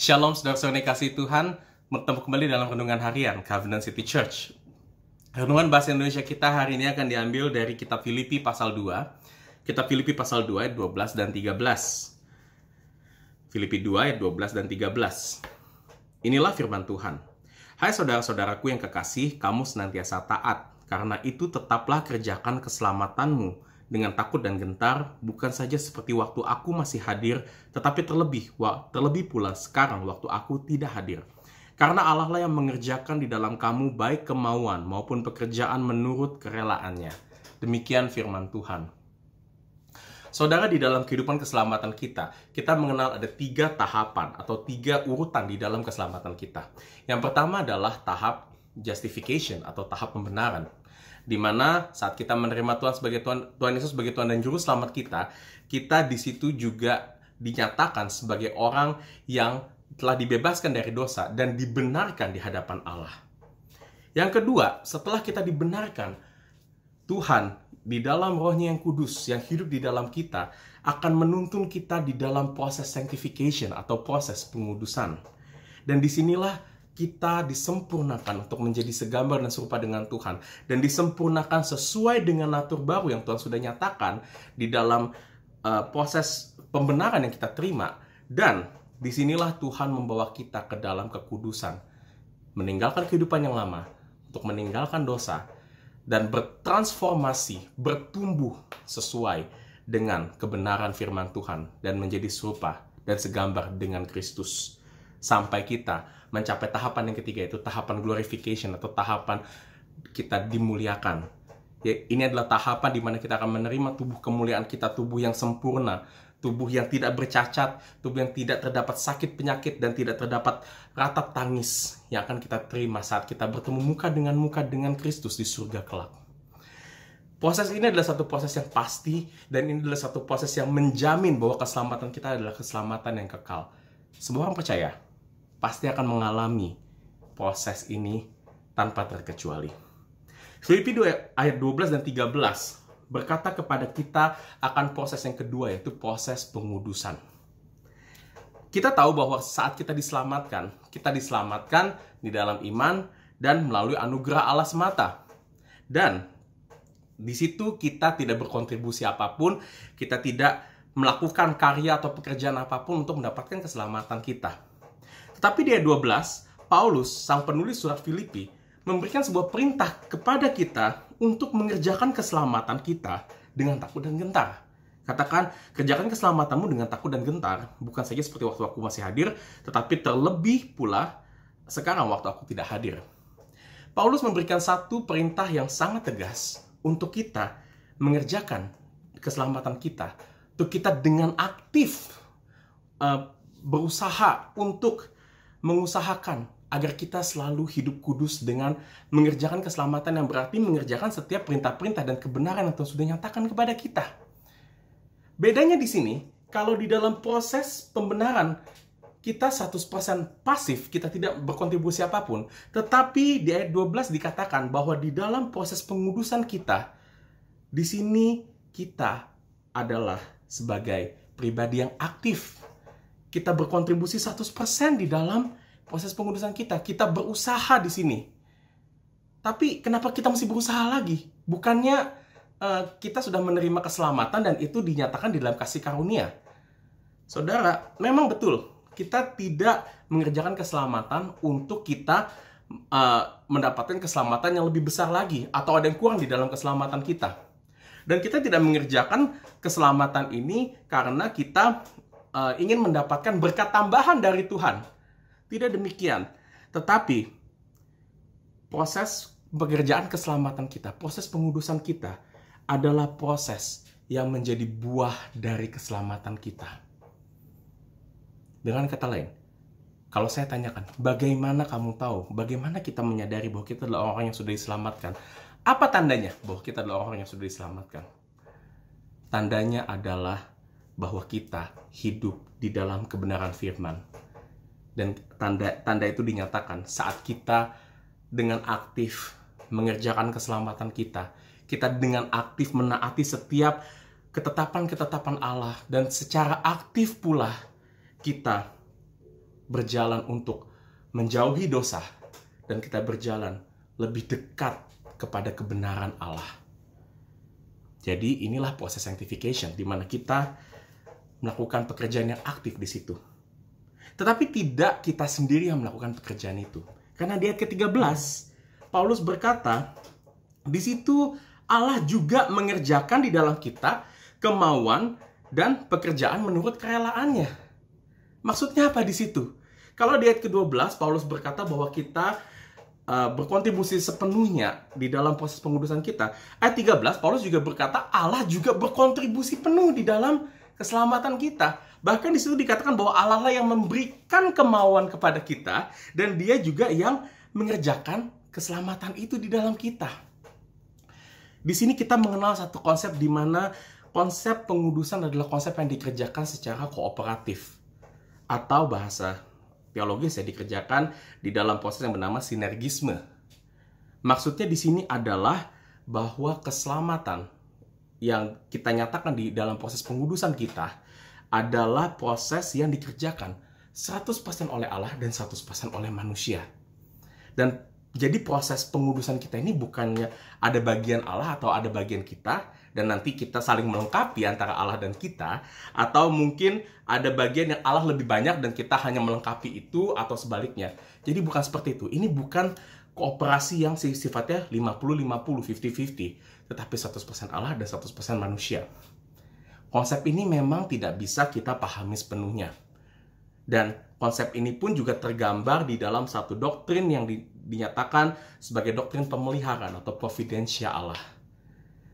Shalom saudara-saudara kasih Tuhan, bertemu kembali dalam renungan harian Covenant City Church. Renungan bahasa Indonesia kita hari ini akan diambil dari kitab Filipi pasal 2. Kitab Filipi pasal 2 ayat 12 dan 13. Filipi 2 ayat 12 dan 13. Inilah firman Tuhan. Hai saudara-saudaraku yang kekasih, kamu senantiasa taat, karena itu tetaplah kerjakan keselamatanmu dengan takut dan gentar, bukan saja seperti waktu aku masih hadir, tetapi terlebih pula sekarang waktu aku tidak hadir. Karena Allah lah yang mengerjakan di dalam kamu baik kemauan maupun pekerjaan menurut kerelaannya. Demikian firman Tuhan. Saudara, di dalam kehidupan keselamatan kita mengenal ada 3 tahapan atau 3 urutan di dalam keselamatan kita. Yang pertama adalah tahap justification atau tahap pembenaran. Di mana saat kita menerima Tuhan Yesus sebagai Tuhan dan Juru Selamat kita di situ juga dinyatakan sebagai orang yang telah dibebaskan dari dosa dan dibenarkan di hadapan Allah. Yang kedua, setelah kita dibenarkan, Tuhan di dalam Roh-Nya yang kudus yang hidup di dalam kita akan menuntun kita di dalam proses sanctification atau proses pengudusan. Dan disinilah kita disempurnakan untuk menjadi segambar dan serupa dengan Tuhan. Dan disempurnakan sesuai dengan natur baru yang Tuhan sudah nyatakan di dalam proses pembenaran yang kita terima. Dan disinilah Tuhan membawa kita ke dalam kekudusan. Meninggalkan kehidupan yang lama, untuk meninggalkan dosa, dan bertransformasi, bertumbuh sesuai dengan kebenaran firman Tuhan. Dan menjadi serupa dan segambar dengan Kristus. Sampai kita mencapai tahapan yang ketiga, itu tahapan glorification atau tahapan kita dimuliakan. Ya, ini adalah tahapan di mana kita akan menerima tubuh kemuliaan kita, tubuh yang sempurna, tubuh yang tidak bercacat, tubuh yang tidak terdapat sakit penyakit dan tidak terdapat ratap tangis yang akan kita terima saat kita bertemu muka dengan Kristus di surga kelak. Proses ini adalah satu proses yang pasti dan ini adalah satu proses yang menjamin bahwa keselamatan kita adalah keselamatan yang kekal. Semua orang percaya pasti akan mengalami proses ini tanpa terkecuali. Filipi 2 ayat 12 dan 13 berkata kepada kita akan proses yang kedua, yaitu proses pengudusan. Kita tahu bahwa saat kita diselamatkan di dalam iman dan melalui anugerah Allah semata. Dan di situ kita tidak berkontribusi apapun, kita tidak melakukan karya atau pekerjaan apapun untuk mendapatkan keselamatan kita. Tetapi di ayat 12, Paulus, sang penulis surat Filipi, memberikan sebuah perintah kepada kita untuk mengerjakan keselamatan kita dengan takut dan gentar. Katakan, kerjakan keselamatanmu dengan takut dan gentar, bukan saja seperti waktu aku masih hadir, tetapi terlebih pula sekarang waktu aku tidak hadir. Paulus memberikan satu perintah yang sangat tegas untuk kita mengerjakan keselamatan kita, untuk kita dengan aktif berusaha untuk mengusahakan agar kita selalu hidup kudus dengan mengerjakan keselamatan, yang berarti mengerjakan setiap perintah-perintah dan kebenaran yang Tuhan sudah nyatakan kepada kita. Bedanya di sini, kalau di dalam proses pembenaran kita 100% pasif, kita tidak berkontribusi apapun, tetapi di ayat 12 dikatakan bahwa di dalam proses pengudusan kita, di sini kita adalah sebagai pribadi yang aktif. Kita berkontribusi 100% di dalam proses pengudusan kita. Kita berusaha di sini. Tapi kenapa kita mesti berusaha lagi? Bukannya kita sudah menerima keselamatan dan itu dinyatakan di dalam kasih karunia. Saudara, memang betul. Kita tidak mengerjakan keselamatan untuk kita mendapatkan keselamatan yang lebih besar lagi. Atau ada yang kurang di dalam keselamatan kita. Dan kita tidak mengerjakan keselamatan ini karena kita ingin mendapatkan berkat tambahan dari Tuhan. Tidak demikian. Tetapi proses pekerjaan keselamatan kita, proses pengudusan kita adalah proses yang menjadi buah dari keselamatan kita. Dengan kata lain, kalau saya tanyakan, bagaimana kamu tahu, bagaimana kita menyadari bahwa kita adalah orang yang sudah diselamatkan? Apa tandanya bahwa kita adalah orang yang sudah diselamatkan? Tandanya adalah bahwa kita hidup di dalam kebenaran firman. Dan tanda itu dinyatakan saat kita dengan aktif mengerjakan keselamatan kita. Kita dengan aktif menaati setiap ketetapan-ketetapan Allah. Dan secara aktif pula kita berjalan untuk menjauhi dosa, dan kita berjalan lebih dekat kepada kebenaran Allah. Jadi inilah proses sanctification, di mana kita melakukan pekerjaan yang aktif di situ. Tetapi tidak kita sendiri yang melakukan pekerjaan itu. Karena di ayat ke-13, Paulus berkata, di situ Allah juga mengerjakan di dalam kita kemauan dan pekerjaan menurut kerelaannya. Maksudnya apa di situ? Kalau di ayat ke-12, Paulus berkata bahwa kita berkontribusi sepenuhnya di dalam proses pengudusan kita. Ayat 13, Paulus juga berkata Allah juga berkontribusi penuh di dalam keselamatan kita. Bahkan di situ dikatakan bahwa Allah lah yang memberikan kemauan kepada kita, dan Dia juga yang mengerjakan keselamatan itu di dalam kita. Di sini kita mengenal satu konsep di mana konsep pengudusan adalah konsep yang dikerjakan secara kooperatif, atau bahasa teologis ya, dikerjakan di dalam proses yang bernama sinergisme. Maksudnya di sini adalah bahwa keselamatan yang kita nyatakan di dalam proses pengudusan kita adalah proses yang dikerjakan 100% oleh Allah dan 100% oleh manusia. Dan jadi proses pengudusan kita ini bukannya ada bagian Allah atau ada bagian kita, dan nanti kita saling melengkapi antara Allah dan kita, atau mungkin ada bagian yang Allah lebih banyak dan kita hanya melengkapi itu, atau sebaliknya. Jadi bukan seperti itu. Ini bukan kooperasi yang sifatnya 50-50, 50-50, tetapi 100% Allah dan 100% manusia. Konsep ini memang tidak bisa kita pahami sepenuhnya. Dan konsep ini pun juga tergambar di dalam satu doktrin yang dinyatakan sebagai doktrin pemeliharaan atau providensia Allah,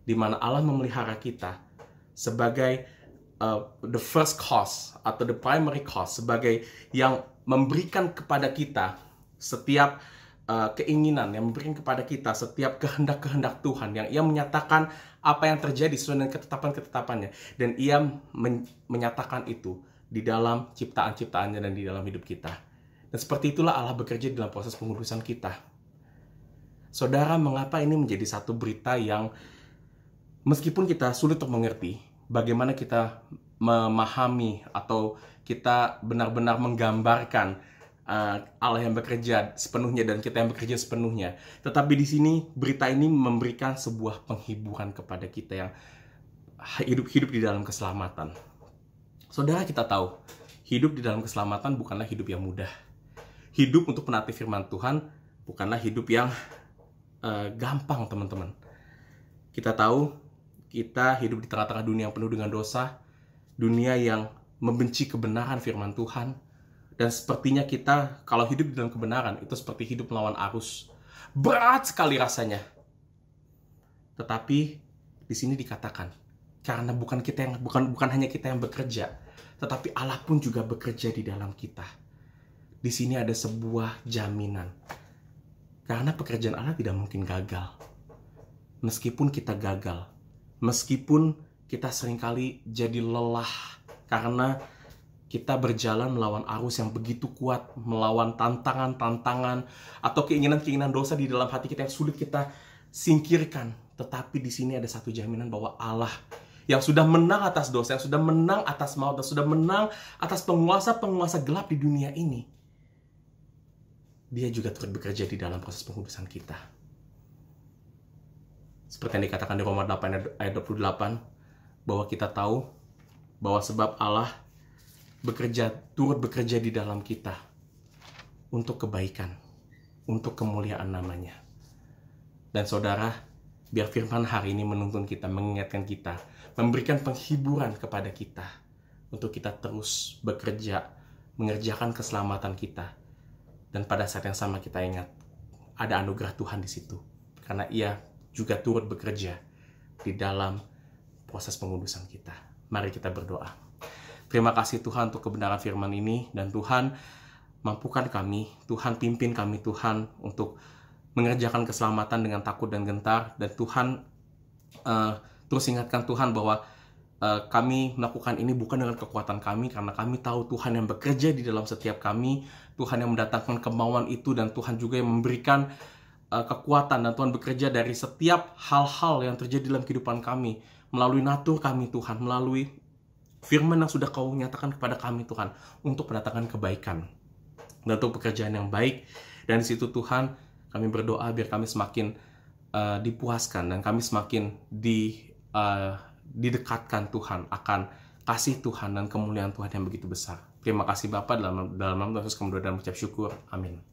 di mana Allah memelihara kita sebagai the first cause atau the primary cause, sebagai yang memberikan kepada kita setiap keinginan, yang memberikan kepada kita setiap kehendak-kehendak Tuhan, yang Ia menyatakan apa yang terjadi sesuai dengan ketetapan-ketetapannya, dan Ia menyatakan itu di dalam ciptaan-ciptaannya dan di dalam hidup kita. Dan seperti itulah Allah bekerja dalam proses pengudusan kita. Saudara, mengapa ini menjadi satu berita yang meskipun kita sulit untuk mengerti, bagaimana kita memahami atau kita benar-benar menggambarkan Allah yang bekerja sepenuhnya dan kita yang bekerja sepenuhnya. Tetapi di sini berita ini memberikan sebuah penghiburan kepada kita yang hidup di dalam keselamatan. Saudara, kita tahu hidup di dalam keselamatan bukanlah hidup yang mudah. Hidup untuk menaati firman Tuhan bukanlah hidup yang gampang, teman-teman. Kita tahu kita hidup di tengah-tengah dunia yang penuh dengan dosa, dunia yang membenci kebenaran firman Tuhan, dan sepertinya kita kalau hidup di dalam kebenaran itu seperti hidup melawan arus. Berat sekali rasanya. Tetapi di sini dikatakan karena bukan hanya kita yang bekerja, tetapi Allah pun juga bekerja di dalam kita. Di sini ada sebuah jaminan. Karena pekerjaan Allah tidak mungkin gagal. Meskipun kita gagal, meskipun kita seringkali jadi lelah karena kita berjalan melawan arus yang begitu kuat, melawan tantangan-tantangan atau keinginan-keinginan dosa di dalam hati kita yang sulit kita singkirkan. Tetapi di sini ada satu jaminan bahwa Allah yang sudah menang atas dosa, yang sudah menang atas maut, dan sudah menang atas penguasa-penguasa gelap di dunia ini, Dia juga turut bekerja di dalam proses pengudusan kita. Seperti yang dikatakan di Roma 8 ayat 28, bahwa kita tahu bahwa sebab Allah turut bekerja di dalam kita untuk kebaikan, untuk kemuliaan namanya. Dan saudara, biar firman hari ini menuntun kita, mengingatkan kita, memberikan penghiburan kepada kita untuk kita terus bekerja, mengerjakan keselamatan kita. Dan pada saat yang sama kita ingat, ada anugerah Tuhan di situ. Karena Ia juga turut bekerja di dalam proses pengudusan kita. Mari kita berdoa. Terima kasih Tuhan untuk kebenaran firman ini. Dan Tuhan, mampukan kami, Tuhan pimpin kami Tuhan untuk mengerjakan keselamatan dengan takut dan gentar. Dan Tuhan terus ingatkan Tuhan bahwa kami melakukan ini bukan dengan kekuatan kami, karena kami tahu Tuhan yang bekerja di dalam setiap kami, Tuhan yang mendatangkan kemauan itu, dan Tuhan juga yang memberikan kekuatan, dan Tuhan bekerja dari setiap hal-hal yang terjadi dalam kehidupan kami, melalui natur kami Tuhan, melalui firman yang sudah Kau nyatakan kepada kami Tuhan, untuk mendatangkan kebaikan. dan untuk pekerjaan yang baik. Dan di situ Tuhan, kami berdoa biar kami semakin dipuaskan dan kami semakin didekatkan Tuhan akan kasih Tuhan dan kemuliaan Tuhan yang begitu besar. Terima kasih Bapa, dalam nama Yesus kami berdoa dan mengucap syukur. Amin.